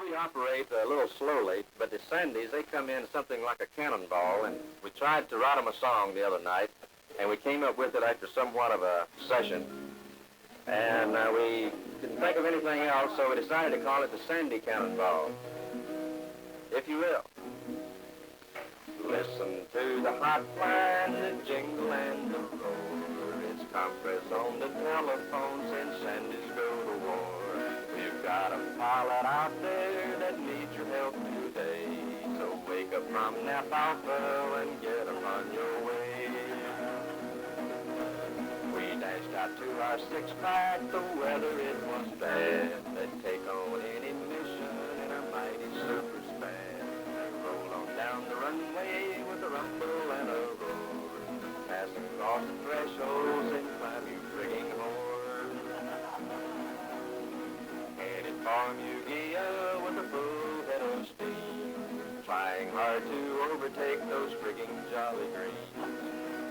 we operate a little slowly, but the Sandys, they come in something like a cannonball, and we tried to write them a song the other night, and we came up with it after somewhat of a session. And we didn't think of anything else, so we decided to call it the Sandy Cannonball, if you will. Listen to the hotline, the jingle and the roar. It's conference on the telephone since Sandy's go to war. We've got a pilot out there that needs your help today. So wake up from nap alpha and get him on your way. We dashed out to our six-pack, the weather it was bad. They'd take on any mission in a mighty super span. Roll on down the runway with a rumble and a roar. Pass across the thresholds and climb you frigging horde. Headed for Mu Gia with a full head of steam. Trying hard to overtake those frigging Jolly Greens.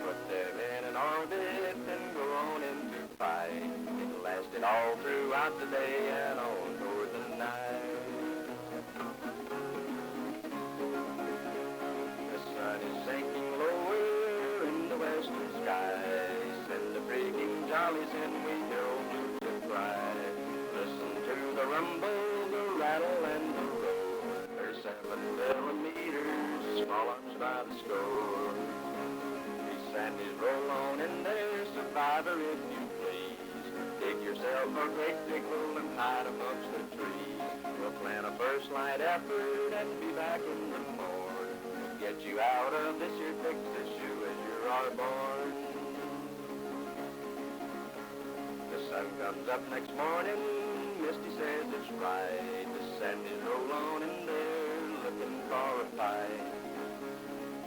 Put them in an orbit and go on into fight. It lasted all throughout the day and on toward the night. The sun is sinking lower in the western skies. Send the frigging Jollies in, we hear old Mu Gia cry. Listen to the rumble, the rattle, and the roar. There's 7 millimeters, small arms by the score. Sandy's roll on in there, survivor if you please. Dig yourself a great big hole and hide amongst the trees. We'll plan a first light effort and be back in the morning. We'll get you out of this here fixed issue as you are born. The sun comes up next morning, Misty says it's right. The Sandy's roll on in there, looking for a fight.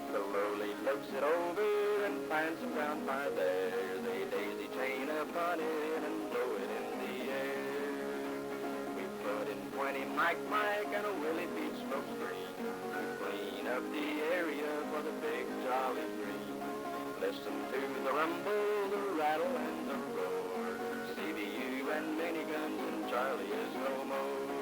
The lowly looks it over and finds some ground fire there. They daisy chain upon it and blow it in the air. We put in 20 Mike and a Willie Beach smoke screen. Clean up the area for the big Jolly Green. Listen to the rumble, the rattle, and the roar. CBU and miniguns and Charlie is no more.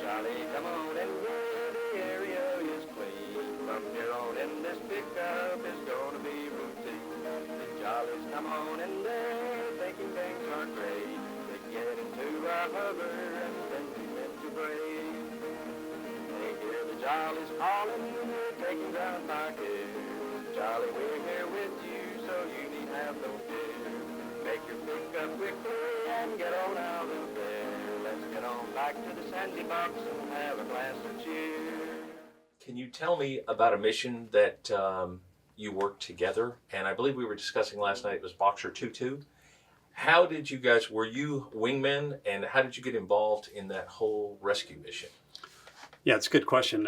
Charlie, come on in where the area is clean. From here on in, this pickup is gonna be routine. The Jollies come on in there, thinking things are great. They get into a hover and then begin to break. They hear the Jollies calling, they're taking ground by here. Jolly, we're here with you, so you need have no fear. Make your pickup quickly and get on out of there. Let's get on back to the Sandy Box and have a glass of cheer. Can you tell me about a mission that you worked together? And I believe we were discussing last night, it was Boxer 2-2. How did you guys, were you wingmen, and how did you get involved in that whole rescue mission? Yeah, it's a good question.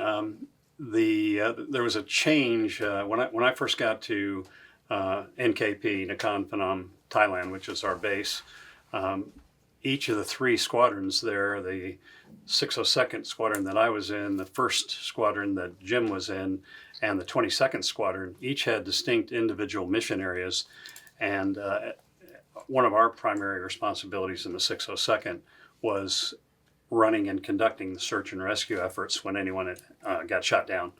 There was a change when I first got to NKP, Nakhon Phanom, Thailand, which is our base. Each of the 3 squadrons there, the 602nd Squadron that I was in, the 1st Squadron that Jim was in, and the 22nd Squadron, each had distinct individual mission areas. And one of our primary responsibilities in the 602nd was running and conducting the search and rescue efforts when anyone got shot down.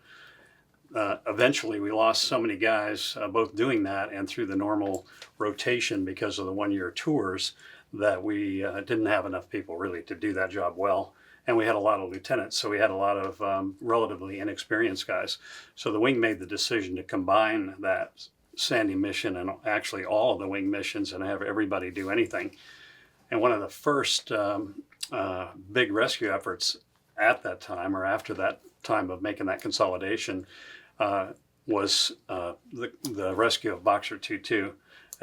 Eventually, we lost so many guys both doing that and through the normal rotation because of the one-year tours that we didn't have enough people really to do that job well. And we had a lot of lieutenants, so we had a lot of relatively inexperienced guys. So the wing made the decision to combine that Sandy mission and actually all of the wing missions and have everybody do anything. And one of the first big rescue efforts at that time, or after that time of making that consolidation, was the rescue of Boxer 2-2.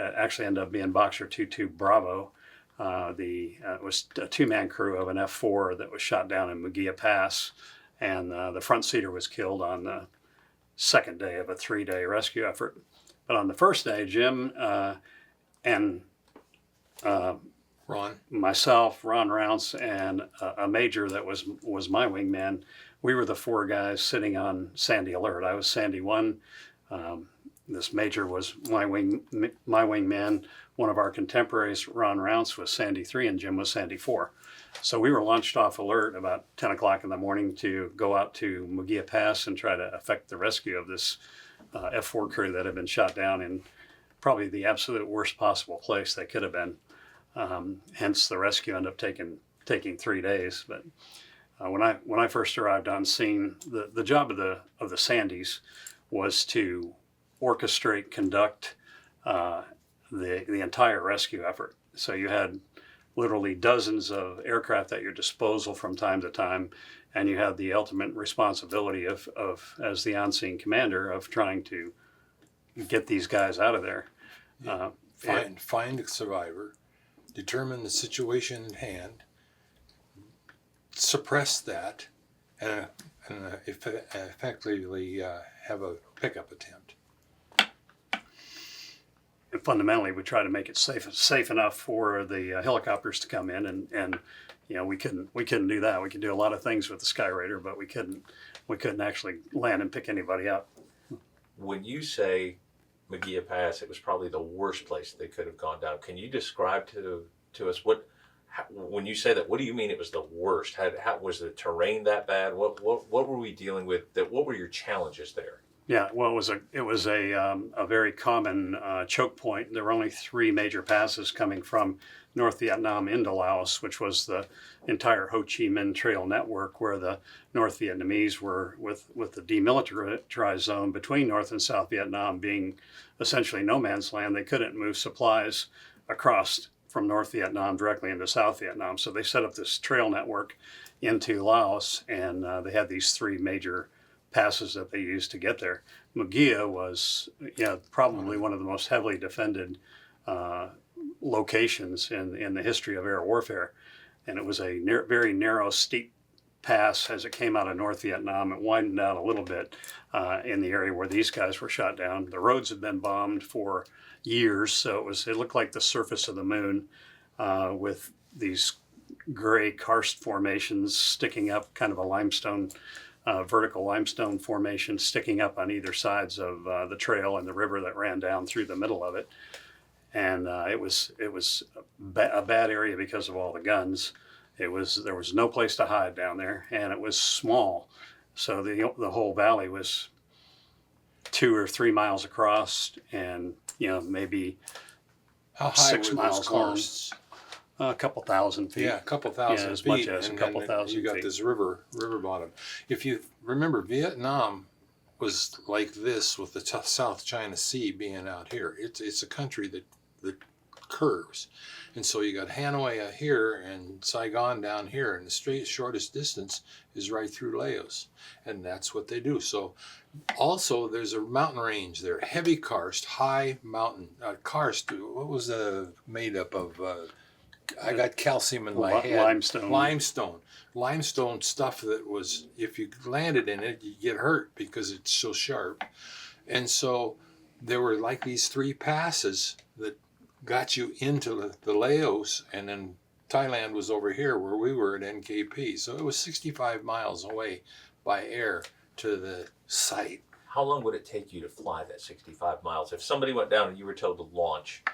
Actually ended up being Boxer 2-2 Bravo. It was a 2-man crew of an F-4 that was shot down in Mu Gia Pass, and the front seater was killed on the second day of a 3-day rescue effort. But on the first day, Jim and Ron, myself, Ron Rounce, and a major that was my wingman, we were the 4 guys sitting on Sandy Alert. I was Sandy 1. This major was my wingman. one of our contemporaries, Ron Rounce, was Sandy 3 and Jim was Sandy 4. So we were launched off alert about 10 o'clock in the morning to go out to Mu Gia Pass and try to effect the rescue of this F4 crew that had been shot down in probably the absolute worst possible place they could have been. Hence the rescue ended up taking 3 days. But when I first arrived on scene, the job of the Sandys was to orchestrate, conduct the entire rescue effort. So you had literally dozens of aircraft at your disposal from time to time, and you had the ultimate responsibility of as the on-scene commander, of trying to get these guys out of there. Find a survivor, determine the situation at hand, suppress that, and effectively have a pickup attempt. And fundamentally, we try to make it safe enough for the helicopters to come in, and we couldn't do that. We could do a lot of things with the Skyraider, but we couldn't actually land and pick anybody up. When you say Mu Gia Pass, it was probably the worst place they could have gone down. Can you describe to us when you say that? What do you mean it was the worst? How was the terrain that bad? What were we dealing with? What were your challenges there? Yeah, well, it was a very common choke point. There were only 3 major passes coming from North Vietnam into Laos, which was the entire Ho Chi Minh Trail network, where the North Vietnamese were with the demilitarized zone between North and South Vietnam being essentially no man's land. They couldn't move supplies across from North Vietnam directly into South Vietnam. So they set up this trail network into Laos, and they had these 3 major passes that they used to get there. Mu Gia was probably one of the most heavily defended locations in the history of air warfare. And it was a very narrow, steep pass as it came out of North Vietnam. It widened out a little bit in the area where these guys were shot down. The roads had been bombed for years, so it looked like the surface of the moon with these gray karst formations sticking up, kind of a limestone vertical limestone formation sticking up on either sides of the trail and the river that ran down through the middle of it. And it was a bad area because of all the guns. There was no place to hide down there, and it was small. So the whole valley was 2 or 3 miles across, and maybe How high 6 were miles those long. karsts? A couple thousand feet. Yeah, a couple thousand as feet. much as a and couple then thousand You got feet. this river bottom. If you remember, Vietnam was like this with the South China Sea being out here. It's a country that curves. And so you got Hanoi out here and Saigon down here, and the shortest distance is right through Laos. And that's what they do. So also there's a mountain range there, heavy karst, high mountain. Karst, what was made up of? I got calcium in my head. Limestone stuff that was, if you landed in it, you get hurt because it's so sharp. And so there were like these 3 passes that got you into the Laos, and then Thailand was over here where we were at NKP. So it was 65 miles away by air to the site. How long would it take you to fly that 65 miles? If somebody went down and you were told to launch,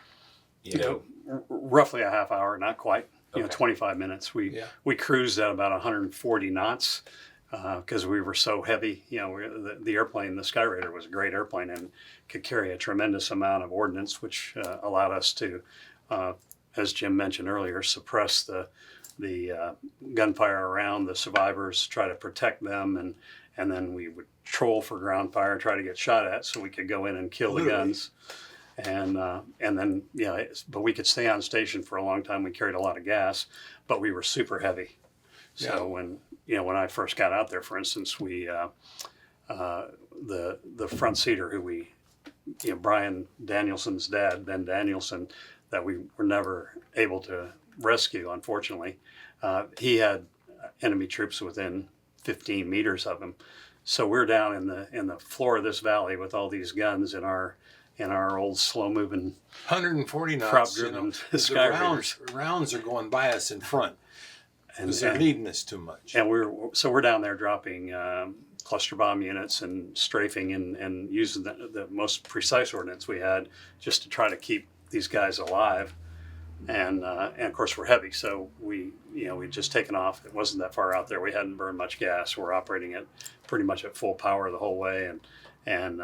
roughly a half hour, not quite. Okay. 25 minutes. We cruised at about 140 knots because we were so heavy. The airplane, the Skyraider, was a great airplane and could carry a tremendous amount of ordnance, which allowed us to, as Jim mentioned earlier, suppress the gunfire around the survivors, try to protect them, and then we would troll for ground fire, try to get shot at so we could go in and kill the guns. And then but we could stay on station for a long time. We carried a lot of gas, but we were super heavy. So when I first got out there, for instance, we the front seater who Brian Danielson's dad, Ben Danielson, that we were never able to rescue, unfortunately, he had enemy troops within 15 meters of him. So we're down in the floor of this valley with all these guns in our old slow-moving 140 knots. prop-driven Skyraiders. Rounds are going by us in front because they're leading us too much. And we're down there dropping cluster bomb units and strafing and using the most precise ordnance we had just to try to keep these guys alive. And of course we're heavy, so we'd just taken off. It wasn't that far out there. We hadn't burned much gas. We're operating it pretty much at full power the whole way, and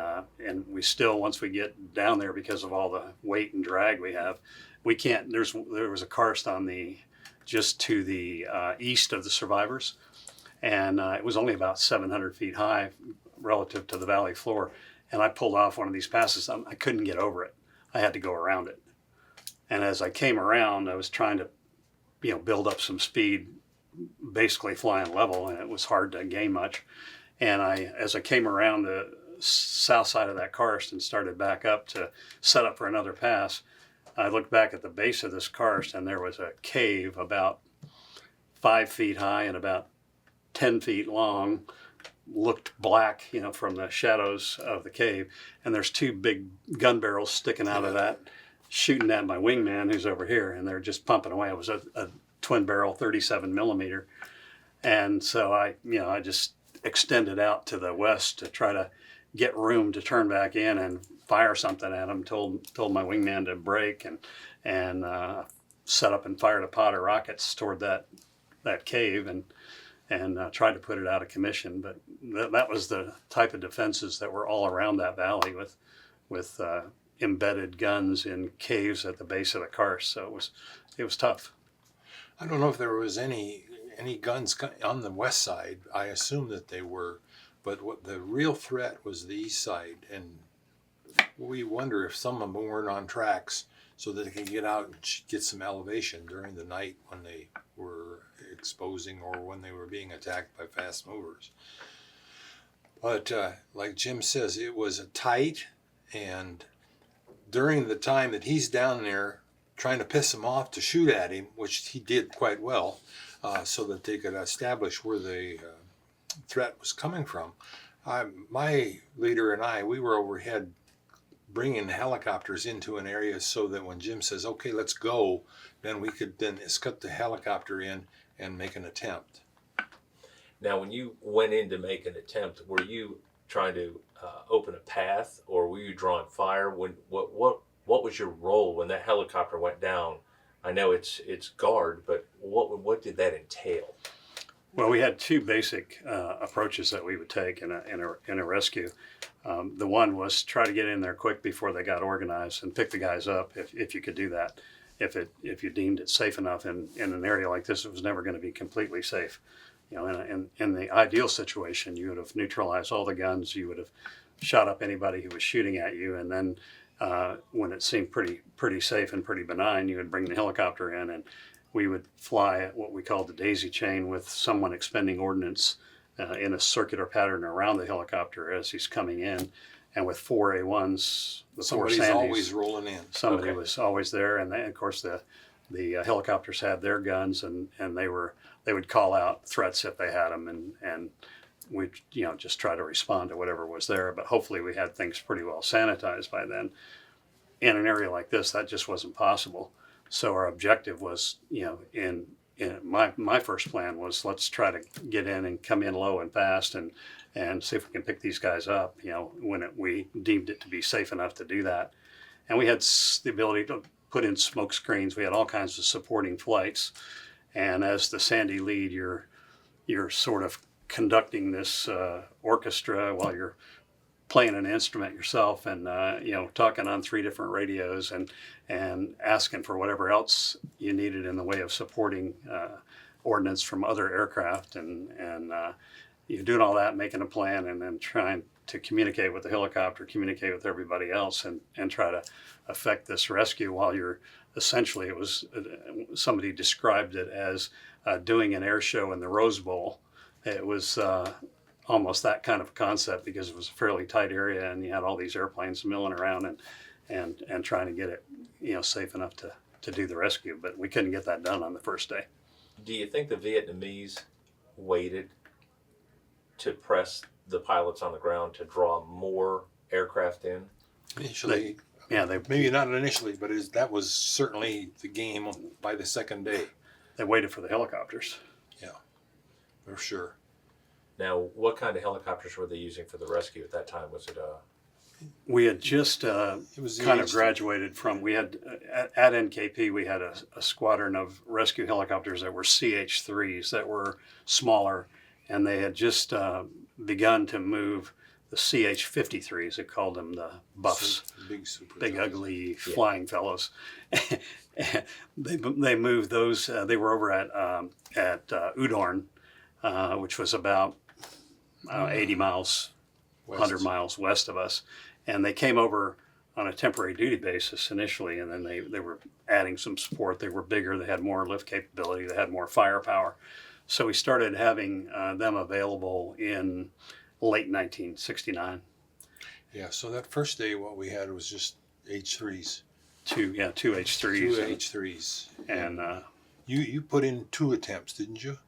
we still, once we get down there, because of all the weight and drag we have, we can't. There was a karst on just to the east of the survivors, and it was only about 700 feet high relative to the valley floor. And I pulled off one of these passes. I couldn't get over it. I had to go around it. And as I came around, I was trying to, build up some speed, basically flying level, and it was hard to gain much. And as I came around the south side of that karst and started back up to set up for another pass, I looked back at the base of this karst, and there was a cave about 5 feet high and about 10 feet long, looked black, from the shadows of the cave. And there's 2 big gun barrels sticking out of that, shooting at my wingman who's over here, and they're just pumping away. It was a twin barrel 37 millimeter. And so I just extended out to the west to try to get room to turn back in and fire something at him. Told my wingman to brake and set up and fired a pod of rockets toward that cave and tried to put it out of commission. But that was the type of defenses that were all around that valley with embedded guns in caves at the base of the karst. So it was tough. I don't know if there was any guns on the west side. I assume that they were, but what the real threat was the east side, and we wonder if some of them weren't on tracks so that they could get out and get some elevation during the night when they were exposing or when they were being attacked by fast movers. But like Jim says, it was tight, and during the time that he's down there trying to piss him off to shoot at him, which he did quite well, so that they could establish where the threat was coming from. My leader and I, we were overhead bringing the helicopters into an area so that when Jim says, okay, let's go, then we could then escort the helicopter in and make an attempt. Now, when you went in to make an attempt, were you trying to open a path, or were you drawing fire? What was your role when that helicopter went down? I know it's guard, but what did that entail? Well, we had 2 basic approaches that we would take in a rescue. The one was try to get in there quick before they got organized and pick the guys up if you could do that. If you deemed it safe enough in an area like this, it was never going to be completely safe. In the ideal situation, you would have neutralized all the guns. You would have shot up anybody who was shooting at you, and then when it seemed pretty safe and pretty benign, you would bring the helicopter in, and we would fly what we called the daisy chain, with someone expending ordnance in a circular pattern around the helicopter as he's coming in, and with 4 A-1s, the 4 Somebody's Sandys, always rolling in. somebody Okay. was always there, and then, of course the helicopters had their guns, and they would call out threats if they had them, and we'd just try to respond to whatever was there. But hopefully we had things pretty well sanitized by then. In an area like this, that just wasn't possible. So our objective was, in my first plan was, let's try to get in and come in low and fast and see if we can pick these guys up, when we deemed it to be safe enough to do that. And we had the ability to put in smoke screens. We had all kinds of supporting flights. And as the Sandy lead, you're sort of conducting this orchestra while you're playing an instrument yourself, and talking on 3 different radios and asking for whatever else you needed in the way of supporting ordnance from other aircraft, and you're doing all that, making a plan, and then trying to communicate with the helicopter, communicate with everybody else, and try to affect this rescue while you're essentially, it was somebody described it as doing an air show in the Rose Bowl. It was almost that kind of concept, because it was a fairly tight area, and you had all these airplanes milling around and trying to get it safe enough to do the rescue. But we couldn't get that done on the first day. Do you think the Vietnamese waited to press the pilots on the ground to draw more aircraft in? Initially, They maybe not initially, but that was certainly the game by the second day. They waited for the helicopters. Yeah, for sure. Now, what kind of helicopters were they using for the rescue at that time? Was it We had just It was the kind of age graduated from, we had, at NKP, we had a squadron of rescue helicopters that were CH-3s that were smaller, and they had just begun to move the CH-53s. They called them the buffs, Super big guys. ugly flying fellows. They moved those. They were over at Udorn, which was about 80 miles, West. 100 miles west of us, and they came over on a temporary duty basis initially, and then they were adding some support. They were bigger. They had more lift capability. They had more firepower. So we started having them available in late 1969. Yeah, so that first day what we had was just H3s. Two H3s. Two H3s. And you put in 2 attempts, didn't you?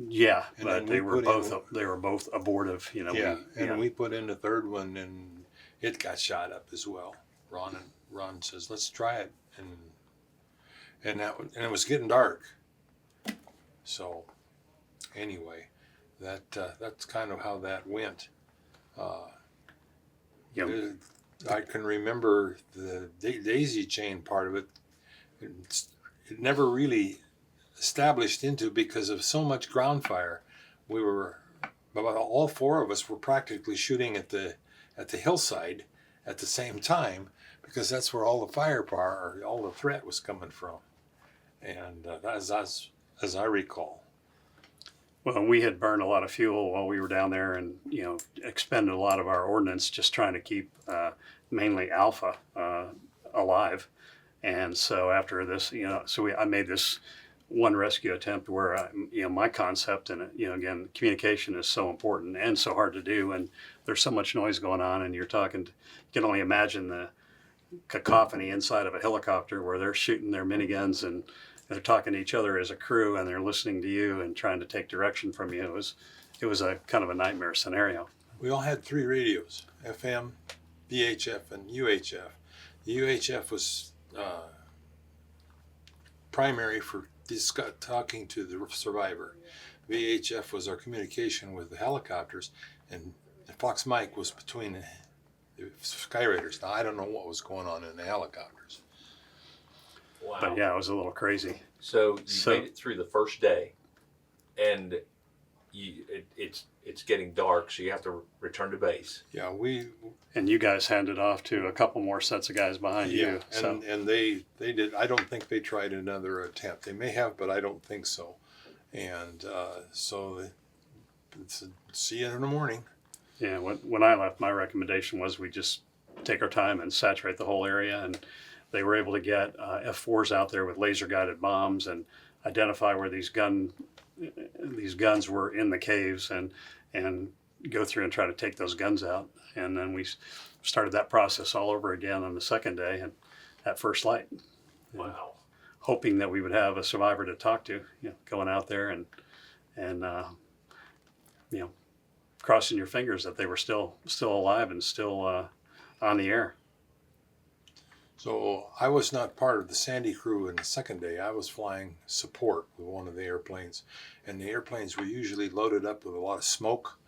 yeah, And but then they we were put both abortive. You know. Yeah, we put in the third one and it got shot up as well. Ron says, let's try it. And it was getting dark. So anyway, that's kind of how that went. Yeah. I can remember the daisy chain part of it. It never really established into because of so much ground fire. All 4 of us were practically shooting at the hillside at the same time because that's where all the firepower, or all the threat was coming from. And as I recall. Well, we had burned a lot of fuel while we were down there, and expended a lot of our ordnance just trying to keep mainly Alpha alive. And so after this, I made this one rescue attempt where my concept, and again, communication is so important and so hard to do, and there's so much noise going on, and you can only imagine the cacophony inside of a helicopter where they're shooting their miniguns and they're talking to each other as a crew, and they're listening to you and trying to take direction from you. It was a kind of a nightmare scenario. We all had 3 radios: FM, VHF, and UHF. The UHF was primary for talking to the survivor. VHF was our communication with the helicopters, and the Fox mic was between the Skyraiders. Now I don't know what was going on in the helicopters. Wow. But yeah, it was a little crazy. So you made it through the first day, and it's getting dark, so you have to return to base. Yeah, And you guys handed off to a couple more sets of guys behind you. And they did. I don't think they tried another attempt. They may have, but I don't think so. And so see you in the morning. Yeah, when I left, my recommendation was we just take our time and saturate the whole area, and they were able to get F4s out there with laser guided bombs and identify where these guns were in the caves, and go through and try to take those guns out. And then we started that process all over again on the second day and at first light. Wow. Hoping that we would have a survivor to talk to, going out there and crossing your fingers that they were still alive and still on the air. So I was not part of the Sandy crew in the second day. I was flying support with one of the airplanes, and the airplanes were usually loaded up with a lot of smoke,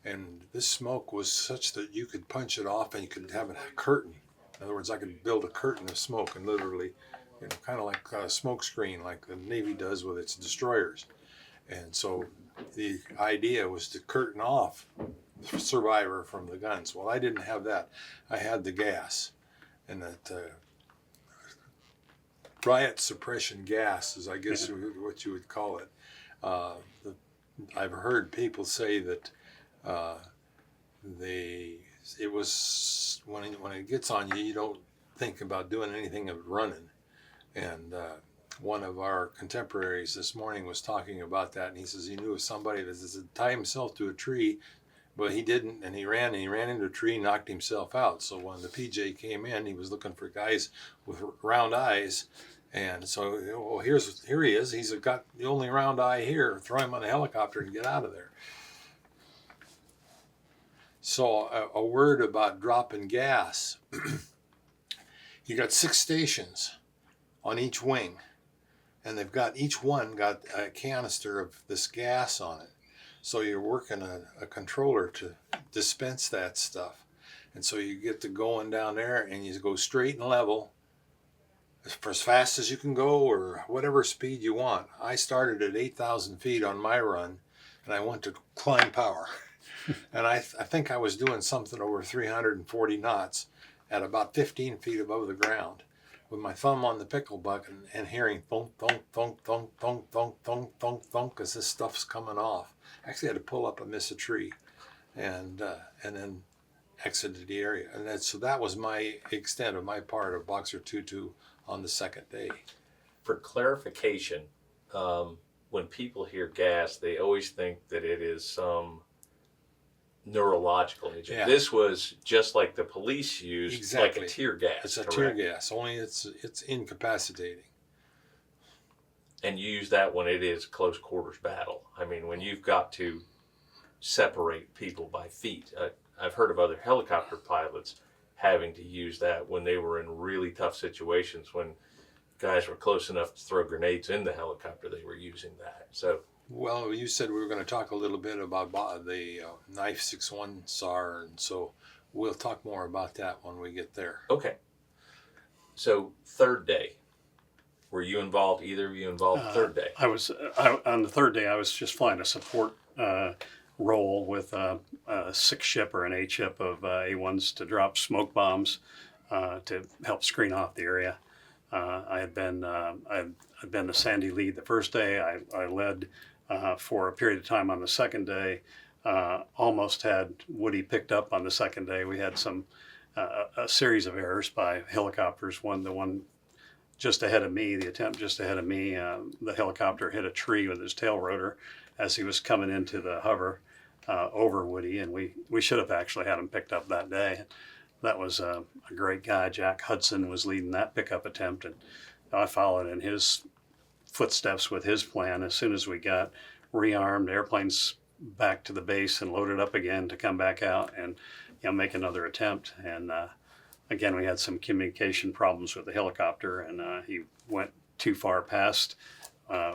and this smoke was such that you could punch it off and you could have a curtain. In other words, I could build a curtain of smoke and literally, kind of like a smoke screen like the Navy does with its destroyers. And so the idea was to curtain off the survivor from the guns. Well, I didn't have that. I had the gas, and that riot suppression gas is, I guess, what you would call it. I've heard people say that it was when it gets on you, you don't think about doing anything of running. And one of our contemporaries this morning was talking about that, and he says he knew of somebody that tied himself to a tree, but he didn't, and he ran into a tree, knocked himself out. So when the PJ came in, he was looking for guys with round eyes. And so, well, here he is. He's got the only round eye here. Throw him on a helicopter and get out of there. So a word about dropping gas. You got 6 stations on each wing, and each one got a canister of this gas on it. So you're working a controller to dispense that stuff. And so you get to going down there and you go straight and level for as fast as you can go or whatever speed you want. I started at 8,000 feet on my run and I went to climb power. And I think I was doing something over 340 knots at about 15 feet above the ground with my thumb on the pickle bucket and hearing thunk, thunk, thunk, thunk, thunk, thunk, thunk, thunk, thunk as this stuff's coming off. I actually had to pull up and miss a tree and then exited the area. And so that was my extent of my part of Boxer 2-2 on the second day. For clarification, when people hear gas, they always think that it is some neurological agent. Yeah. This was just like the police used, Exactly. like a tear gas. It's a correct? tear gas, only it's incapacitating. And you use that when it is close quarters battle. I mean, when you've got to separate people by feet. I've heard of other helicopter pilots having to use that when they were in really tough situations, when guys were close enough to throw grenades in the helicopter, they were using that. So, Well, you said we were going to talk a little bit about the Knife 6.1 SAR, and so we'll talk more about that when we get there. okay. So, third day. Were you involved, either of you involved third day? On the third day, I was just flying a support role with a 6-ship or an 8-ship of A1s to drop smoke bombs to help screen off the area. I'd been the Sandy lead the first day. I led for a period of time on the second day. Almost had Woody picked up on the second day. We had a series of errors by helicopters. The one just ahead of me, the attempt just ahead of me, the helicopter hit a tree with his tail rotor as he was coming into the hover over Woody, and we should have actually had him picked up that day. That was a great guy. Jack Hudson was leading that pickup attempt, and I followed in his footsteps with his plan. As soon as we got rearmed, airplanes back to the base and loaded up again to come back out and make another attempt. And again, we had some communication problems with the helicopter, and he went too far past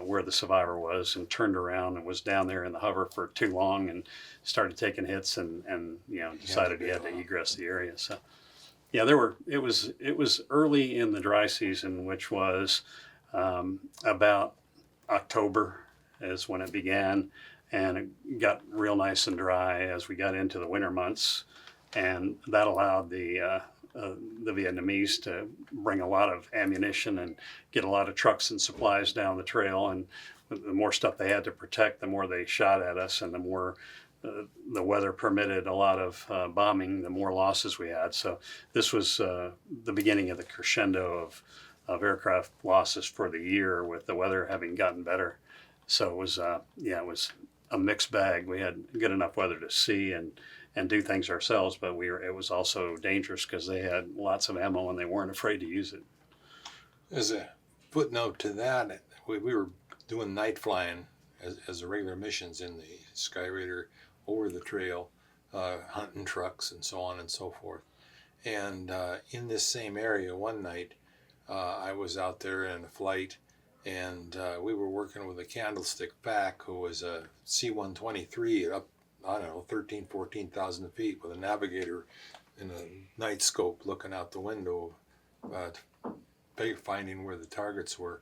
where the survivor was and turned around and was down there in the hover for too long and started taking hits and decided he had to egress the area. So yeah, it was early in the dry season, which was about October is when it began, and it got real nice and dry as we got into the winter months, and that allowed the Vietnamese to bring a lot of ammunition and get a lot of trucks and supplies down the trail. And the more stuff they had to protect, the more they shot at us, and the more the weather permitted a lot of bombing, the more losses we had. So this was the beginning of the crescendo of aircraft losses for the year, with the weather having gotten better. So it was it was a mixed bag. We had good enough weather to see and do things ourselves, but it was also dangerous because they had lots of ammo and they weren't afraid to use it. As a footnote to that, we were doing night flying as a regular missions in the Skyraider over the trail, hunting trucks and so on and so forth. And in this same area one night, I was out there in a flight, and we were working with a Candlestick Pack, who was a C-123 up, 14,000 feet with a navigator in a night scope looking out the window, finding where the targets were.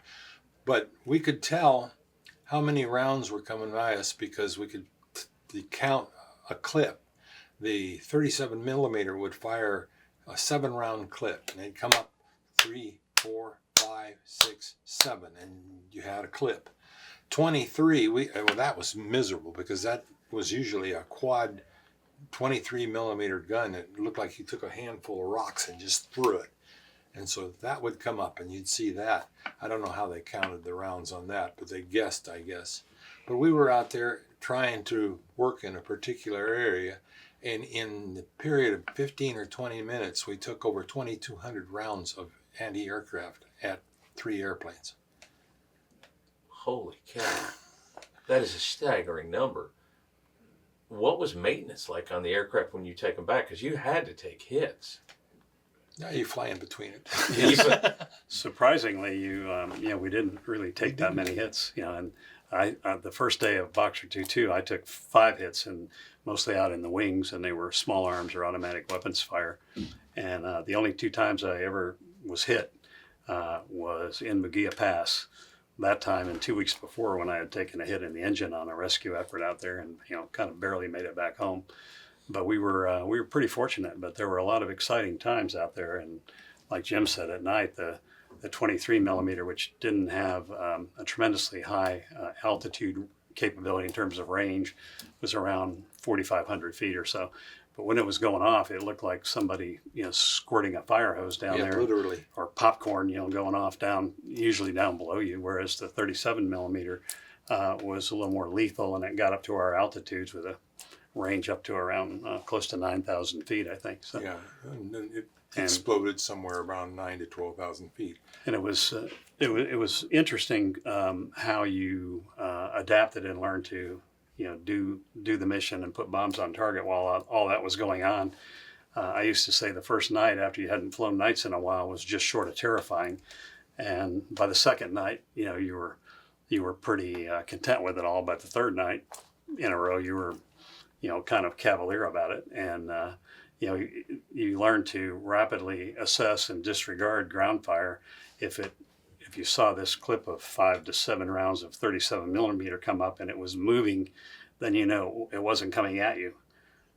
But we could tell how many rounds were coming by us because we could count a clip. The 37 millimeter would fire a 7-round clip, and they'd come up 3, 4, 5, 6, 7, and you had a clip. 23, that was miserable because that was usually a quad 23 millimeter gun. It looked like you took a handful of rocks and just threw it. And so that would come up and you'd see that. I don't know how they counted the rounds on that, but they guessed, I guess. But we were out there trying to work in a particular area, and in the period of 15 or 20 minutes, we took over 2,200 rounds of anti-aircraft at 3 airplanes. Holy cow. That is a staggering number. What was maintenance like on the aircraft when you take them back? Because you had to take hits. Now you fly in between it. Surprisingly, we didn't really take that many hits, and The first day of Boxer 2.2, I took 5 hits, and mostly out in the wings, and they were small arms or automatic weapons fire. And the only 2 times I ever was hit was in Mu Gia Pass. That time, and 2 weeks before, when I had taken a hit in the engine on a rescue effort out there, and kind of barely made it back home. But we were pretty fortunate. But there were a lot of exciting times out there, and like Jim said, at night the 23 millimeter, which didn't have a tremendously high altitude capability in terms of range, was around 4,500 feet or so. But when it was going off, it looked like somebody, squirting a fire hose down there, literally, or popcorn, going off usually down below you. Whereas the 37 millimeter was a little more lethal, and it got up to our altitudes with a range up to around close to 9,000 feet, I think. So yeah, and it exploded somewhere around 9,000 to 12,000 feet. And it was interesting how you adapted and learned to do the mission and put bombs on target while all that was going on. I used to say the first night after you hadn't flown nights in a while was just short of terrifying, and by the second night, you were pretty content with it all. But the third night in a row, you were kind of cavalier about it, and you learn to rapidly assess and disregard ground fire. If you saw this clip of 5 to 7 rounds of 37 millimeter come up and it was moving, then it wasn't coming at you.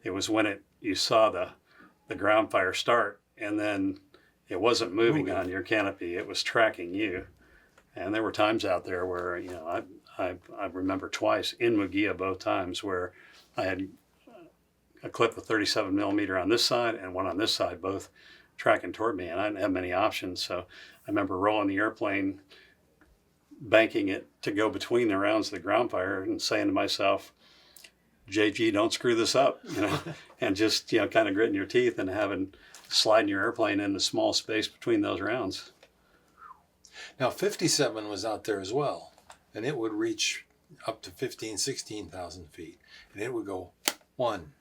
It was when you saw the ground fire start, and then it wasn't moving on your canopy, it was tracking you. And there were times out there where I remember twice in Mu Gia, both times, where I had a clip of 37 millimeter on this side and one on this side, both tracking toward me, and I didn't have many options. So I remember rolling the airplane, banking it to go between the rounds of the ground fire, and saying to myself, JG, don't screw this up, and just, kind of gritting your teeth and sliding your airplane in the small space between those rounds. Now, 57 was out there as well, and it would reach up to 15,000, 16,000 feet, and it would go 1,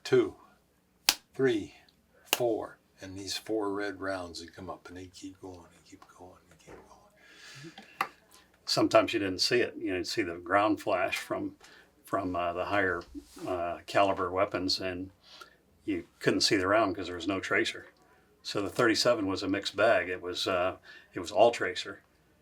2, 3, 4, and these 4 red rounds would come up, and they'd keep going and keep going and keep going. Sometimes you didn't see it. You'd see the ground flash from the higher caliber weapons, and you couldn't see the round because there was no tracer. So the 37 was a mixed bag. It was all tracer.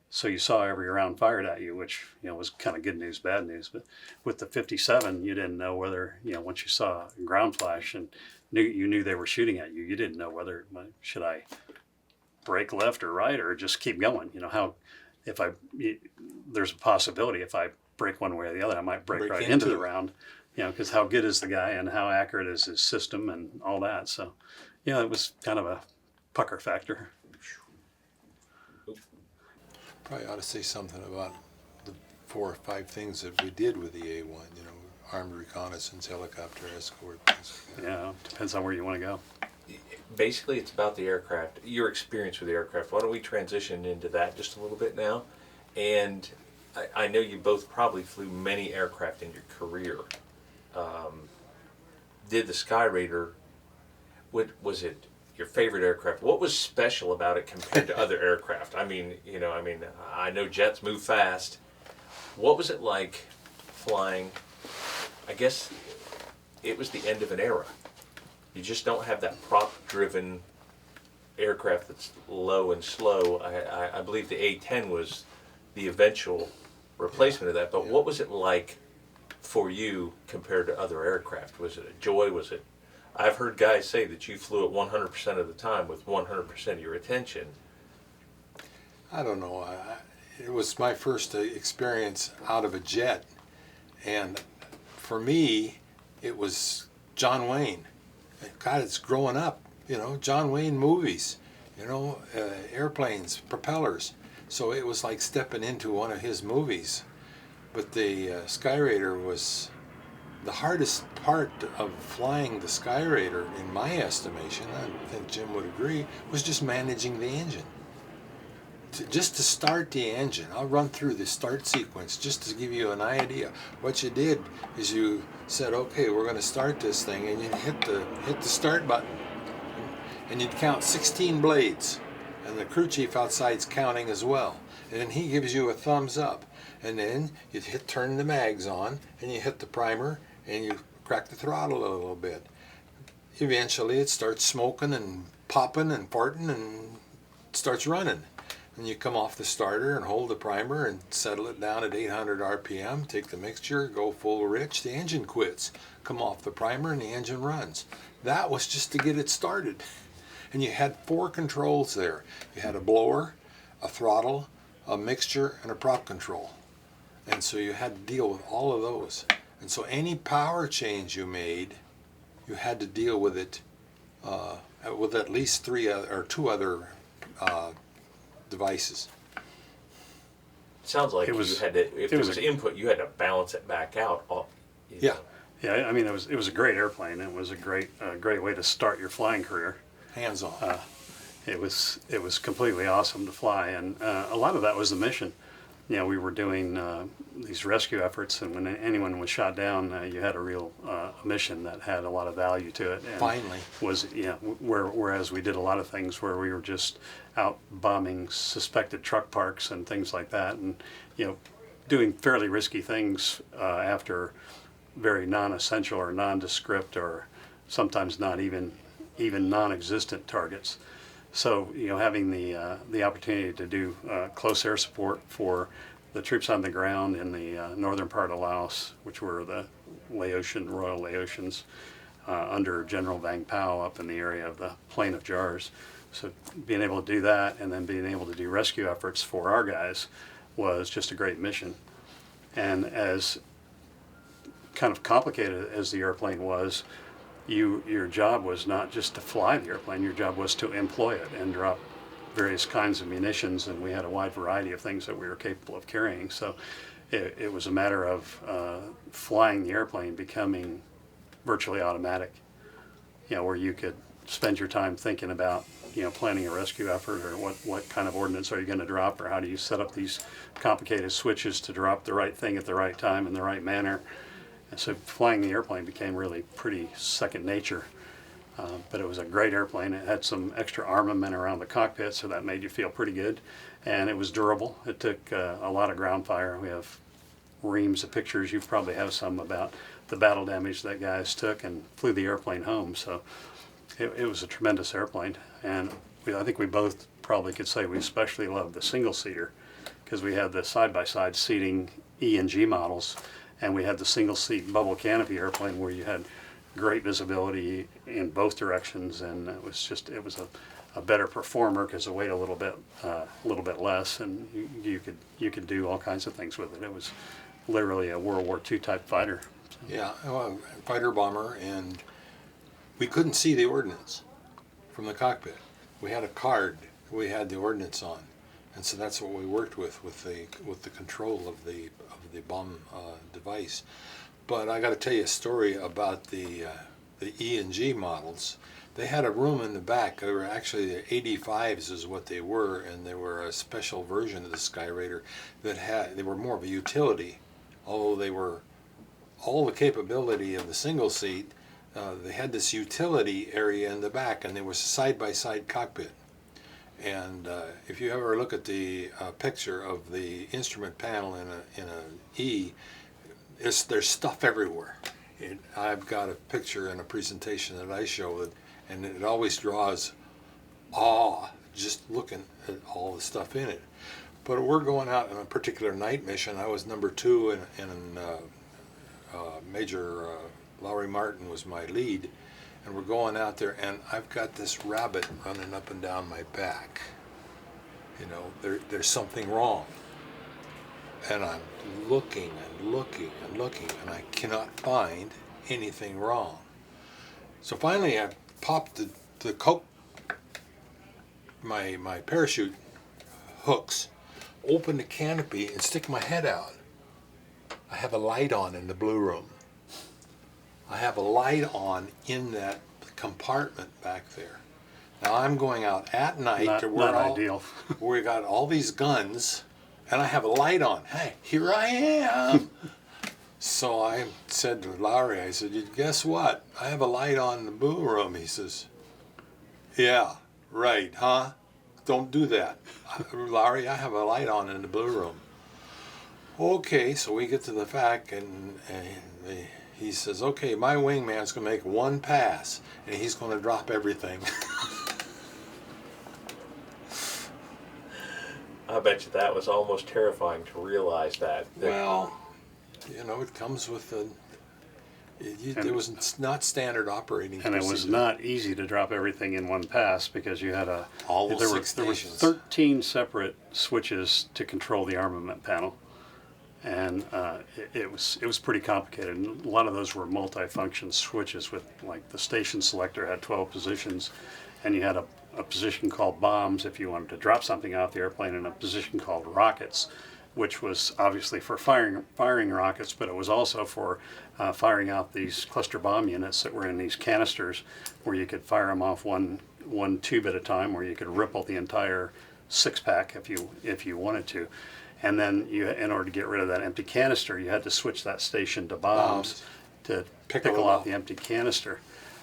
So you saw every round fired at you, which was kind of good news, bad news. But with the 57, you didn't know whether once you saw a ground flash and you knew they were shooting at you, you didn't know whether should I brake left or right or just keep going. There's a possibility if I brake one way or the other, I might brake right into the round. Because how good is the guy and how accurate is his system and all that. So, it was kind of a pucker factor. Probably ought to say something about the 4 or 5 things that we did with the A-1, armed reconnaissance, helicopter escort, things like that. Yeah, depends on where you want to go. Basically, it's about the aircraft, your experience with the aircraft. Why don't we transition into that just a little bit now? And I know you both probably flew many aircraft in your career. Did the Skyraider, was it your favorite aircraft? What was special about it compared to other aircraft? I know jets move fast. What was it like flying? I guess it was the end of an era. You just don't have that prop-driven aircraft that's low and slow. I believe the A-10 was the eventual replacement of that. But what was it like for you compared to other aircraft? Was it a joy? I've heard guys say that you flew it 100% of the time with 100% of your attention. I don't know. It was my first experience out of a jet, and for me, it was John Wayne. God, it's growing up. John Wayne movies. Airplanes, propellers. So it was like stepping into one of his movies. But the Skyraider was the hardest part of flying the Skyraider, in my estimation, I think Jim would agree, was just managing the engine. Just to start the engine, I'll run through the start sequence just to give you an idea. What you did is you said, okay, we're going to start this thing, and you hit the start button, and you'd count 16 blades, and the crew chief outside's counting as well, and then he gives you a thumbs up. and then you turn the mags on, and you hit the primer, and you crack the throttle a little bit. Eventually it starts smoking and popping and farting and starts running. And you come off the starter and hold the primer and settle it down at 800 RPM, take the mixture, go full rich, the engine quits. Come off the primer and the engine runs. That was just to get it started. And you had 4 controls there. You had a blower, a throttle, a mixture, and a prop control. And so you had to deal with all of those. And so any power change you made, you had to deal with it with at least 2 other devices. Sounds like It was- you had to, if there was was a- input, you had to balance it back out. Yeah. Yeah, I mean, it was a great airplane. It was a great way to start your flying career. Hands on. It was completely awesome to fly, and a lot of that was the mission. You know, we were doing these rescue efforts, and when anyone was shot down, you had a real mission that had a lot of value to it. And Finally. whereas we did a lot of things where we were just out bombing suspected truck parks and things like that, and doing fairly risky things after very non-essential or nondescript or sometimes not even non-existent targets. So having the opportunity to do close air support for the troops on the ground in the northern part of Laos, which were the Royal Laotians under General Vang Pao up in the area of the Plain of Jars. So being able to do that and then being able to do rescue efforts for our guys was just a great mission. And as kind of complicated as the airplane was, your job was not just to fly the airplane, your job was to employ it and drop various kinds of munitions, and we had a wide variety of things that we were capable of carrying. So it was a matter of flying the airplane becoming virtually automatic, where you could spend your time thinking about planning a rescue effort, or what kind of ordnance are you going to drop, or how do you set up these complicated switches to drop the right thing at the right time in the right manner. And so flying the airplane became really pretty second nature. But it was a great airplane. It had some extra armament around the cockpit, so that made you feel pretty good. And it was durable. It took a lot of ground fire. We have reams of pictures. You probably have some about the battle damage that guys took and flew the airplane home. So it was a tremendous airplane. And I think we both probably could say we especially loved the single-seater, because we had the side-by-side seating E and G models, and we had the single-seat bubble canopy airplane where you had great visibility in both directions, and it was a better performer because it weighed a little bit less, and you could do all kinds of things with it. It was literally a World War II type fighter. Yeah, well, fighter bomber, and we couldn't see the ordnance from the cockpit. We had a card we had the ordnance on, and so that's what we worked with the control of the bomb device. But I got to tell you a story about the E and G models. They had a room in the back. They were actually the 85s is what they were, and they were a special version of the Skyraider they were more of a utility, although they were all the capability of the single seat. They had this utility area in the back, and there was a side-by-side cockpit. And if you ever look at the picture of the instrument panel in a E, there's stuff everywhere. I've got a picture in a presentation that I show, and it always draws awe just looking at all the stuff in it. But we're going out on a particular night mission. I was number 2, and Major Lowry Martin was my lead. And we're going out there, and I've got this rabbit running up and down my back. There's something wrong. And I'm looking and looking and looking, and I cannot find anything wrong. So finally I popped the coke, my parachute hooks, open the canopy and stick my head out. I have a light on in the blue room. I have a light on in that compartment back there. Now I'm going out at night to where ideal. we got all these guns, and I have a light on. Hey, here I am. So I said to Lowry, I said, guess what? I have a light on in the blue room. He says, yeah, right, huh? Don't do that. Lowry, I have a light on in the blue room. Okay, so we get to the fact, and he says, okay, my wingman's going to make one pass, and he's going to drop everything. I bet you that was almost terrifying to realize that. Well, you know, it comes with it was not standard operating And it was procedure. not easy to drop everything in one pass because you had All those there were 6 stations. 13 separate switches to control the armament panel, and it was pretty complicated. And a lot of those were multi-function switches with, like, the station selector had 12 positions, and you had a position called bombs if you wanted to drop something out the airplane, and a position called rockets, which was obviously for firing rockets, but it was also for firing out these cluster bomb units that were in these canisters, where you could fire them off one tube at a time, where you could ripple the entire 6-pack if you wanted to. And then in order to get rid of that empty canister, you had to switch that station to bombs to pickle out the empty canister.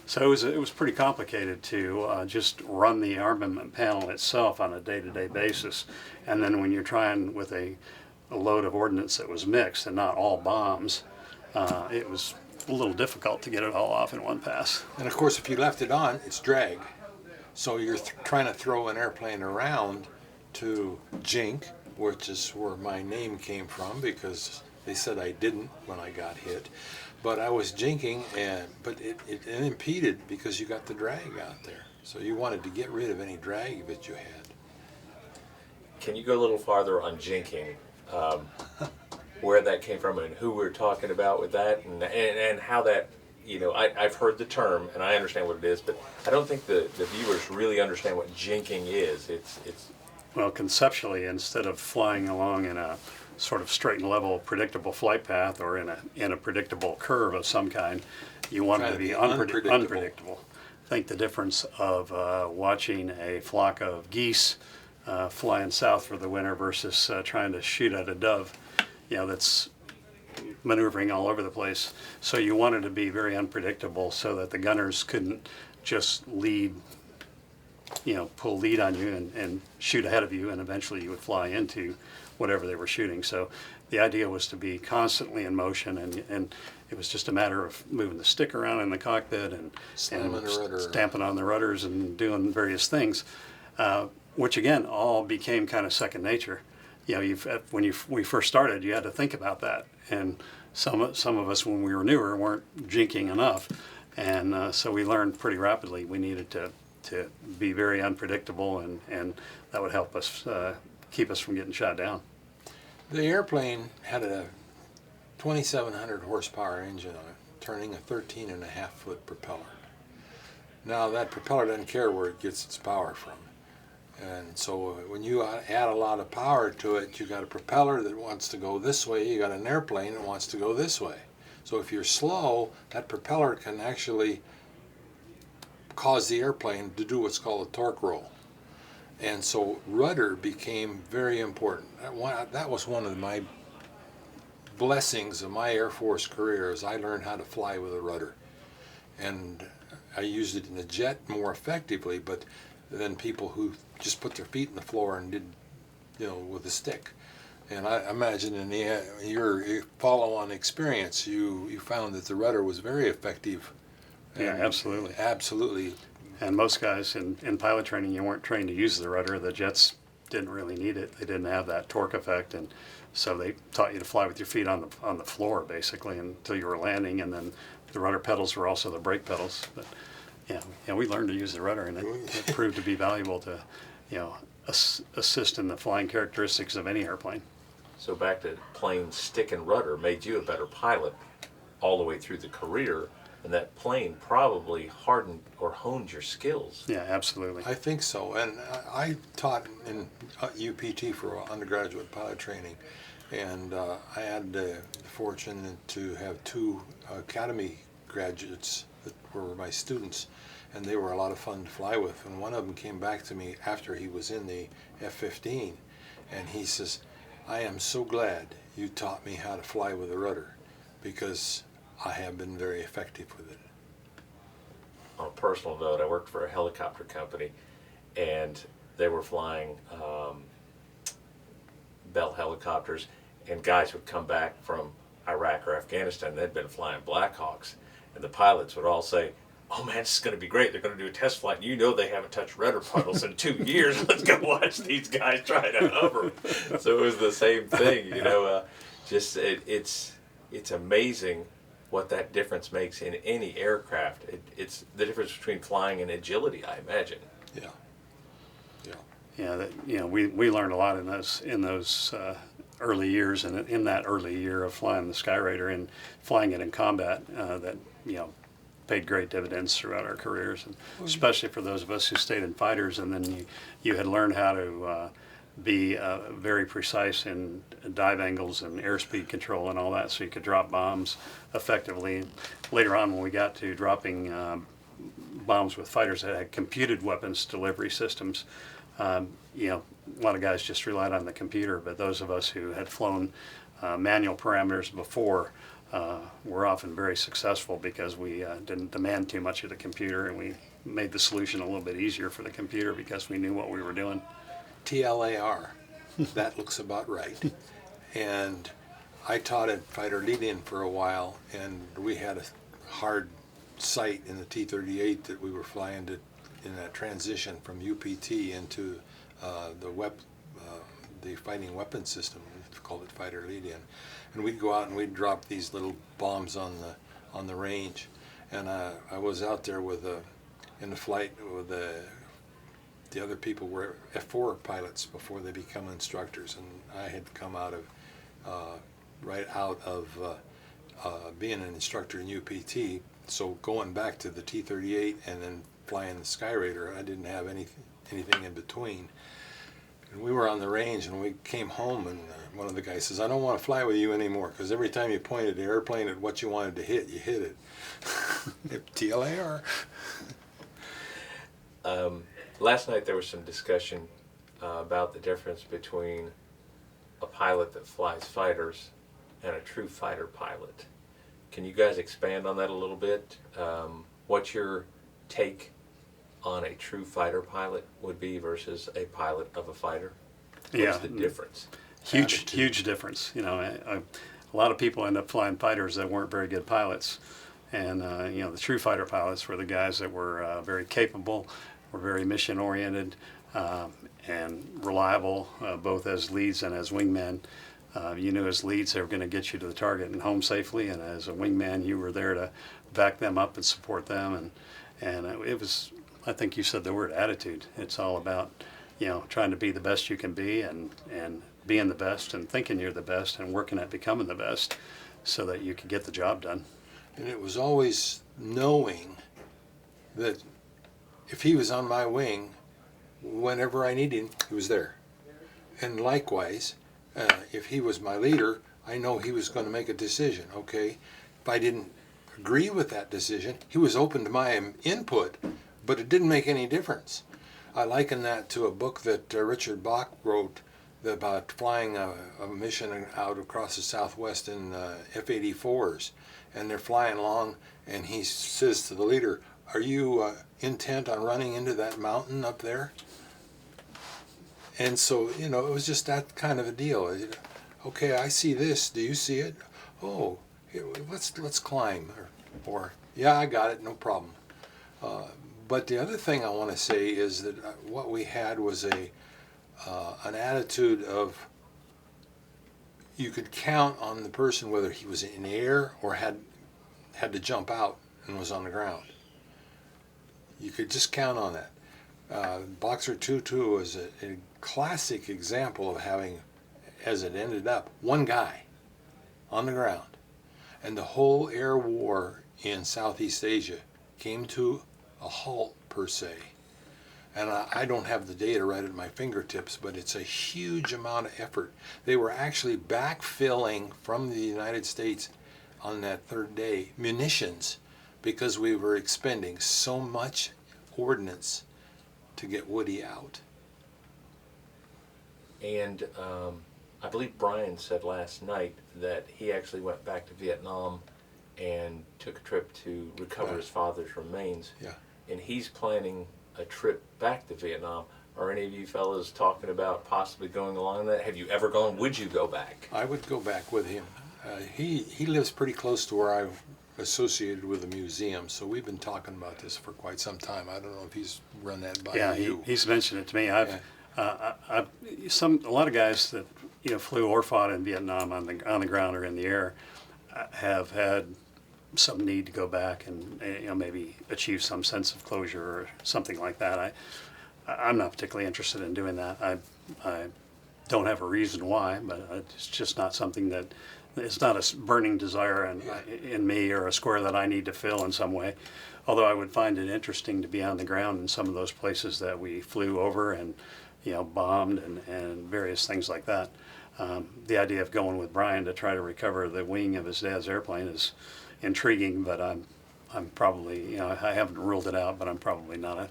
So it was pretty complicated to just run the armament panel itself on a day-to-day basis. And then when you're trying with a load of ordnance that was mixed and not all bombs, it was a little difficult to get it all off in one pass. And of course, if you left it on, it's drag. So you're trying to throw an airplane around to Jink, which is where my name came from, because they said I didn't when I got hit. But I was jinking, but it impeded because you got the drag out there. So you wanted to get rid of any drag that you had. Can you go a little farther on jinking, where that came from and who we're talking about with that, and how that, you know, I've heard the term and I understand what it is, but I don't think the viewers really understand what jinking is. It's Well, conceptually, instead of flying along in a sort of straight and level, predictable flight path, or in a predictable curve of some kind, you want it to be unpredictable. Think the difference of watching a flock of geese flying south for the winter versus trying to shoot at a dove. You know, that's maneuvering all over the place. So you want it to be very unpredictable so that the gunners couldn't just pull lead on you and shoot ahead of you, and eventually you would fly into whatever they were shooting. So the idea was to be constantly in motion, and it was just a matter of moving the stick around in the cockpit and stamping on the rudders and doing various things, which again all became kind of second nature. You know, when we first started, you had to think about that, and some of us when we were newer weren't jinking enough, and so we learned pretty rapidly we needed to be very unpredictable, and that would help us keep us from getting shot down. The airplane had a 2,700 horsepower engine on it, turning a 13.5-foot propeller. Now that propeller doesn't care where it gets its power from. And so when you add a lot of power to it, you got a propeller that wants to go this way, you got an airplane that wants to go this way. So if you're slow, that propeller can actually cause the airplane to do what's called a torque roll. And so rudder became very important. That was one of my blessings of my Air Force career, is I learned how to fly with a rudder. And I used it in the jet more effectively, but than people who just put their feet in the floor and did, with a stick. And I imagine in your follow-on experience, you found that the rudder was very effective. Yeah, absolutely. Absolutely. And most guys in pilot training, you weren't trained to use the rudder. The jets didn't really need it. They didn't have that torque effect, and so they taught you to fly with your feet on the floor basically until you were landing, and then the rudder pedals were also the brake pedals. But yeah, we learned to use the rudder, and it proved to be valuable to, assist in the flying characteristics of any airplane. So back to plane stick and rudder made you a better pilot all the way through the career. And that plane probably hardened or honed your skills. Yeah, absolutely. I think so. And I taught in UPT for undergraduate pilot training. And I had the fortune to have 2 academy graduates that were my students. And they were a lot of fun to fly with. And one of them came back to me after he was in the F-15. And he says, I am so glad you taught me how to fly with a rudder, because I have been very effective with it. On a personal note, I worked for a helicopter company, and they were flying Bell helicopters, and guys would come back from Iraq or Afghanistan. They'd been flying Blackhawks, and the pilots would all say, "Oh man, this is going to be great. They're going to do a test flight. And you know they haven't touched rudder puddles in 2 years. Let's go watch these guys try to hover." So it was the same thing, you know. It's amazing what that difference makes in any aircraft. It's the difference between flying and agility, I imagine. Yeah. Yeah, we learned a lot in those early years, and in that early year of flying the Skyraider and flying it in combat, that paid great dividends throughout our careers, and especially for those of us who stayed in fighters, and then you had learned how to be very precise in dive angles and airspeed control and all that, so you could drop bombs effectively. Later on, when we got to dropping bombs with fighters that had computed weapons delivery systems, a lot of guys just relied on the computer, but those of us who had flown manual parameters before were often very successful because we didn't demand too much of the computer, and we made the solution a little bit easier for the computer because we knew what we were doing. TLAR, that looks about right. And I taught at fighter lead-in for a while, and we had a hard sight in the T-38 that we were flying to in that transition from UPT into the fighting weapon system. We called it fighter lead-in, and we'd go out and we'd drop these little bombs on the range. And I was out there in the flight with the other people were F4 pilots before they become instructors, and I had come out of right out of being an instructor in UPT. So going back to the T-38 and then flying the Skyraider, I didn't have anything in between. And we were on the range, and we came home, and one of the guys says, "I don't want to fly with you anymore, because every time you pointed the airplane at what you wanted to hit, you hit it." TLAR. Last night there was some discussion about the difference between a pilot that flies fighters and a true fighter pilot. Can you guys expand on that a little bit? What your take on a true fighter pilot would be versus a pilot of a fighter? What's the difference? Huge difference. A lot of people end up flying fighters that weren't very good pilots, and the true fighter pilots were the guys that were very capable, were very mission oriented, and reliable, both as leads and as wingmen. You knew as leads they were going to get you to the target and home safely, and as a wingman you were there to back them up and support them, and it was, I think you said the word attitude. It's all about trying to be the best you can be, and being the best and thinking you're the best and working at becoming the best so that you could get the job done. And it was always knowing that if he was on my wing, whenever I needed him, he was there. And likewise, if he was my leader, I know he was going to make a decision. Okay, if I didn't agree with that decision, he was open to my input, but it didn't make any difference. I liken that to a book that Richard Bach wrote about flying a mission out across the Southwest in F-84s, and they're flying along, and he says to the leader, "Are you intent on running into that mountain up there?" And so, it was just that kind of a deal. Okay, I see this. Do you see it? Oh, here, let's climb. Or yeah, I got it. No problem. But the other thing I want to say is that what we had was an attitude of you could count on the person whether he was in the air or had to jump out and was on the ground. You could just count on that. Boxer 2-2 was a classic example of having, as it ended up, one guy on the ground. And the whole air war in Southeast Asia came to a halt, per se. And I don't have the data right at my fingertips, but it's a huge amount of effort. They were actually backfilling from the United States on that third day munitions because we were expending so much ordnance to get Woody out. And I believe Brian said last night that he actually went back to Vietnam and took a trip to recover his father's remains. Yeah. And he's planning a trip back to Vietnam Are any of you fellas talking about possibly going along that? Have you ever gone? Would you go back? I would go back with him. He lives pretty close to where I'm associated with the museum, so we've been talking about this for quite some time. I don't know if he's run that by you. He's mentioned it to me. I've a lot of guys that flew or fought in Vietnam on the ground or in the air have had some need to go back and maybe achieve some sense of closure or something like that. I'm not particularly interested in doing that. I don't have a reason why, but it's just not something that, it's not a burning desire in me or a square that I need to fill in some way. Although I would find it interesting to be on the ground in some of those places that we flew over and bombed and various things like that. The idea of going with Brian to try to recover the wing of his dad's airplane is intriguing, but I'm probably, I haven't ruled it out, but I'm probably not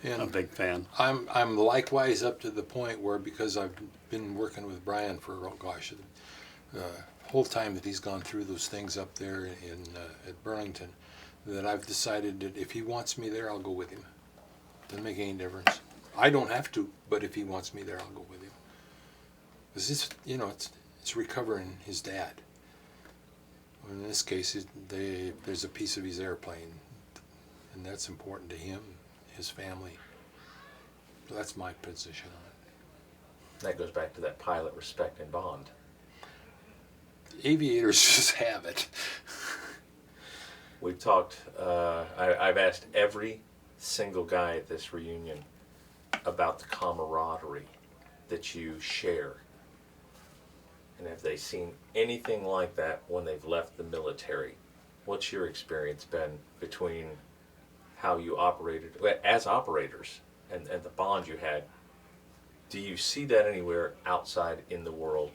a big fan. I'm likewise up to the point where, because I've been working with Brian for, the whole time that he's gone through those things up there at Burlington, that I've decided that if he wants me there, I'll go with him. Doesn't make any difference. I don't have to, but if he wants me there, I'll go with him. Because it's recovering his dad. In this case, there's a piece of his airplane, and that's important to him, his family. So that's my position on it. That goes back to that pilot respect and bond. Aviators just have it. We've talked, I've asked every single guy at this reunion about the camaraderie that you share. And have they seen anything like that when they've left the military? What's your experience been between how you operated as operators and the bond you had? Do you see that anywhere outside in the world,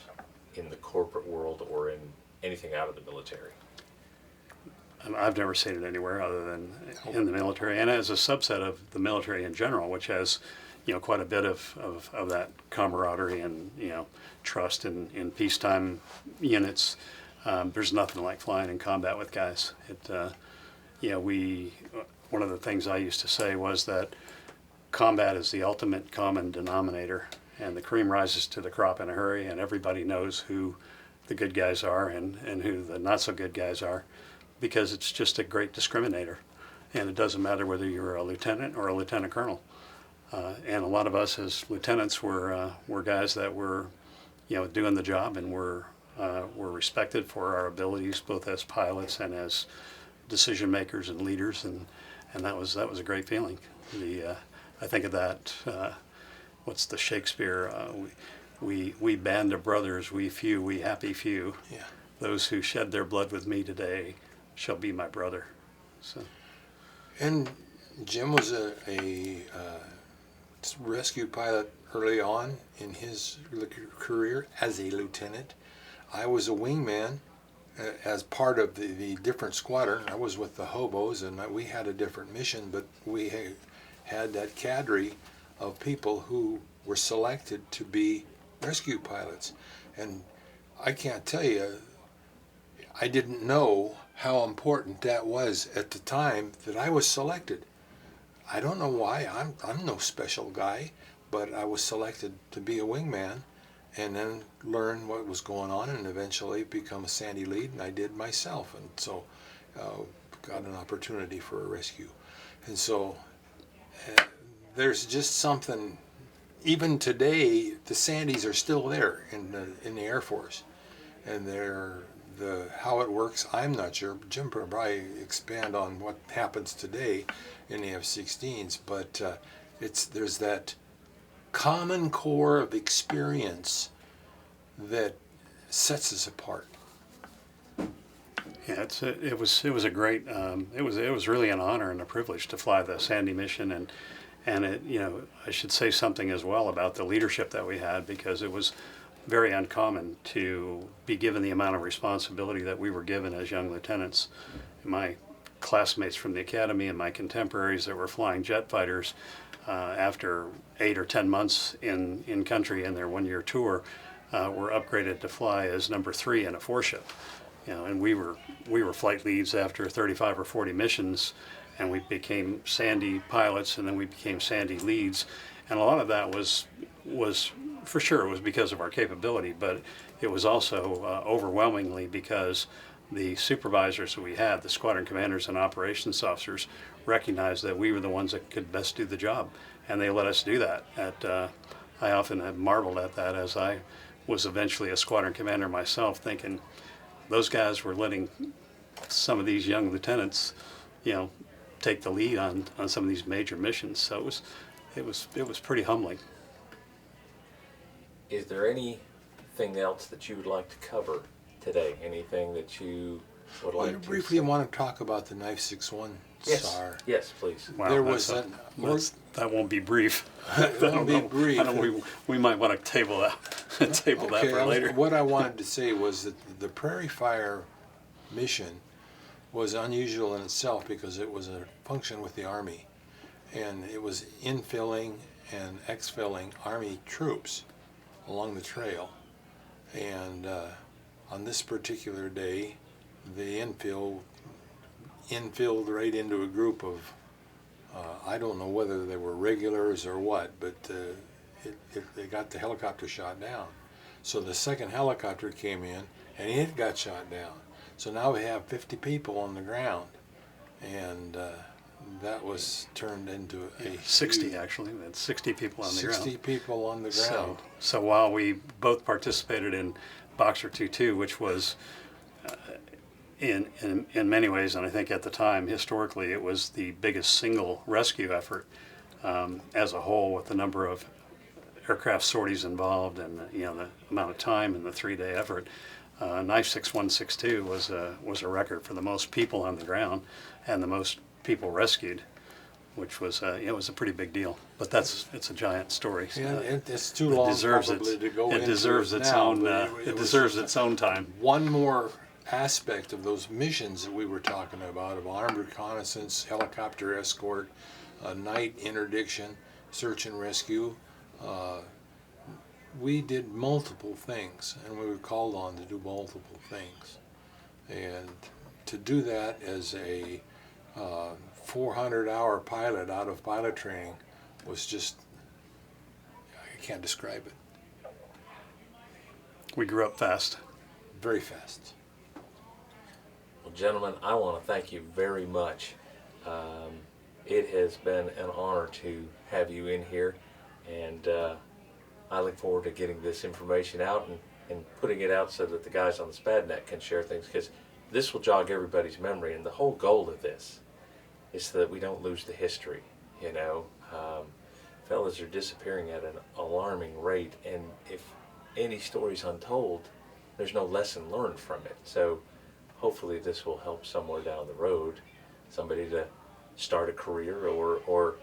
in the corporate world, or in anything out of the military? I've never seen it anywhere other than in the military, and as a subset of the military in general, which has quite a bit of that camaraderie and trust in peacetime units. There's nothing like flying in combat with guys. One of the things I used to say was that combat is the ultimate common denominator, and the cream rises to the crop in a hurry, and everybody knows who the good guys are and who the not so good guys are, because it's just a great discriminator. And it doesn't matter whether you're a lieutenant or a lieutenant colonel. And a lot of us as lieutenants were guys that were, doing the job, and were respected for our abilities both as pilots and as decision makers and leaders, and that was a great feeling. I think of that. What's the Shakespeare? We band of brothers, we few, we happy few. Yeah. Those who shed their blood with me today shall be my brother. So. And Jim was a rescue pilot early on in his career as a lieutenant. I was a wingman as part of the different squadron. I was with the hobos, and we had a different mission, but we had that cadre of people who were selected to be rescue pilots. And I can't tell you, I didn't know how important that was at the time that I was selected. I don't know why. I'm no special guy, but I was selected to be a wingman, and then learn what was going on, and eventually become a Sandy lead, and I did myself, and so got an opportunity for a rescue. And so there's just something. Even today, the Sandys are still there in the Air Force, and how it works, I'm not sure. Jim will probably expand on what happens today in the F-16s, but there's that common core of experience that sets us apart. Yeah, it was a great. It was really an honor and a privilege to fly the Sandy mission, and it, I should say something as well about the leadership that we had, because it was very uncommon to be given the amount of responsibility that we were given as young lieutenants. My classmates from the academy and my contemporaries that were flying jet fighters after 8 or 10 months in country in their one-year tour were upgraded to fly as number 3 in a 4-ship. And we were flight leads after 35 or 40 missions, and we became Sandy pilots, and then we became Sandy leads. And a lot of that was for sure, it was because of our capability, but it was also overwhelmingly because the supervisors that we had, the squadron commanders and operations officers, recognized that we were the ones that could best do the job, and they let us do that. I often have marveled at that as I was eventually a squadron commander myself, thinking those guys were letting some of these young lieutenants, take the lead on some of these major missions. So it was pretty humbling. Is there anything else that you would like to cover today? Anything that you would like to briefly say? want to talk about the Knife 6-1 SAR. Yes, please. Wow, There was that won't be brief. won't be brief. We might want to table that for later. What I wanted to say was that the Prairie Fire mission was unusual in itself because it was a function with the Army, and it was infilling and exfilling Army troops along the trail. And on this particular day, the infilled right into a group of, I don't know whether they were regulars or what, but they got the helicopter shot down. So the second helicopter came in and it got shot down. So now we have 50 people on the ground, and that was turned into a 60 actually. That's 60 people on the ground. 60 people on the ground. So while we both participated in Boxer 2-2, which was in many ways, and I think at the time historically, it was the biggest single rescue effort as a whole, with the number of aircraft sorties involved and the amount of time and the 3-day effort. Knife 6162 was a record for the most people on the ground and the most people rescued, which was it was a pretty big deal. But it's a giant story. Yeah, it's too long probably to go into. It deserves its own. It deserves its own time. One more aspect of those missions that we were talking about, of armed reconnaissance, helicopter escort, night interdiction, search and rescue. We did multiple things, and we were called on to do multiple things. And to do that as a 400-hour pilot out of pilot training was just, I can't describe it. We grew up fast. Very fast. Well, gentlemen, I want to thank you very much. It has been an honor to have you in here, and I look forward to getting this information out and putting it out so that the guys on the SpadNet can share things, because this will jog everybody's memory, and the whole goal of this is so that we don't lose the history. Fellas are disappearing at an alarming rate, and if any story's untold, there's no lesson learned from it. So hopefully this will help somewhere down the road somebody to start a career or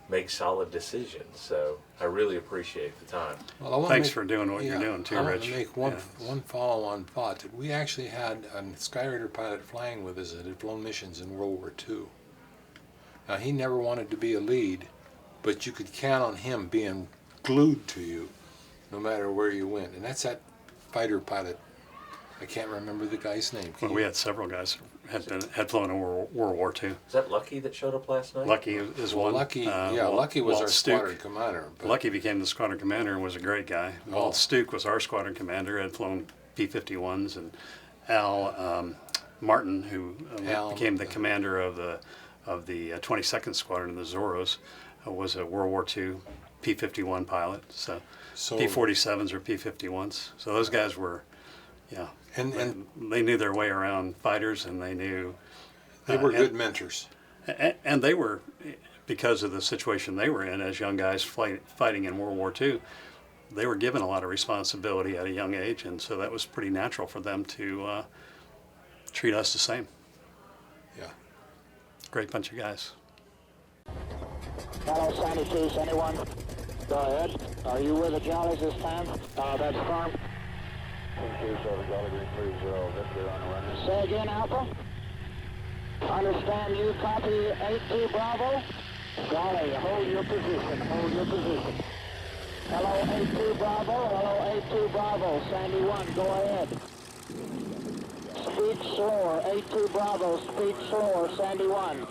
make solid decisions. So I really appreciate the time. Well, Thanks for doing what you're doing too, I want Rich. to make one follow-on thought. That we actually had a Skyraider pilot flying with us that had flown missions in World War II. Now, he never wanted to be a lead, but you could count on him being glued to you no matter where you went. And that's that fighter pilot. I can't remember the guy's name. Well, we had several guys who had flown in World War II. Is that Lucky that showed up last night? Lucky is one. Lucky, Lucky was Walt our Stuke. squadron commander. But Lucky became the squadron commander and was a great guy. Walt Stuke was our squadron commander, had flown P-51s, and Al Martin, who became the commander of the 22nd Squadron in the Zorros, was a World War II P-51 pilot. So P-47s or P-51s. So those guys were, and they knew their way around fighters, and they knew they were good mentors. And they were, because of the situation they were in as young guys fighting in World War II, they were given a lot of responsibility at a young age, and so that was pretty natural for them to treat us the same. Yeah. Great bunch of guys. Hello, Sandy 2, Sandy 1. Go ahead. Are you with the Jollies this time? That's firm. 27 Jolly Green 30, Victor on the runner. Say again, Alpha. Understand you, copy 82 Bravo. Jolly, hold your position, hold your position. Hello, 82 Bravo, hello, 82 Bravo, Sandy 1, go ahead. Speed slower, 82 Bravo, speed slower, Sandy 1.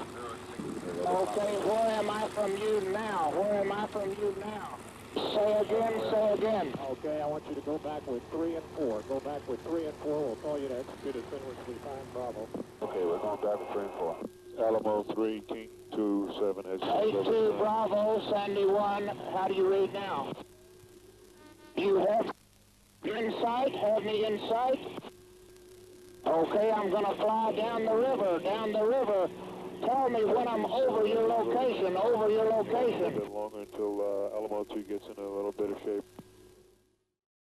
Okay, where am I from you now? Where am I from you now? Say again, say again. Okay, I want you to go back with 3 and 4. Go back with 3 and 4. We'll call you to execute as soon as we find Bravo. Okay, we're going back with 3 and 4. Alamo 3, King 2, 7, A2 Bravo, Sandy 1. How do you read now? You have in sight? Have me in sight? Okay, I'm going to fly down the river, down the river. Tell me when I'm over your location, over your A location. bit longer until Alamo 2 gets in a little bit of shape.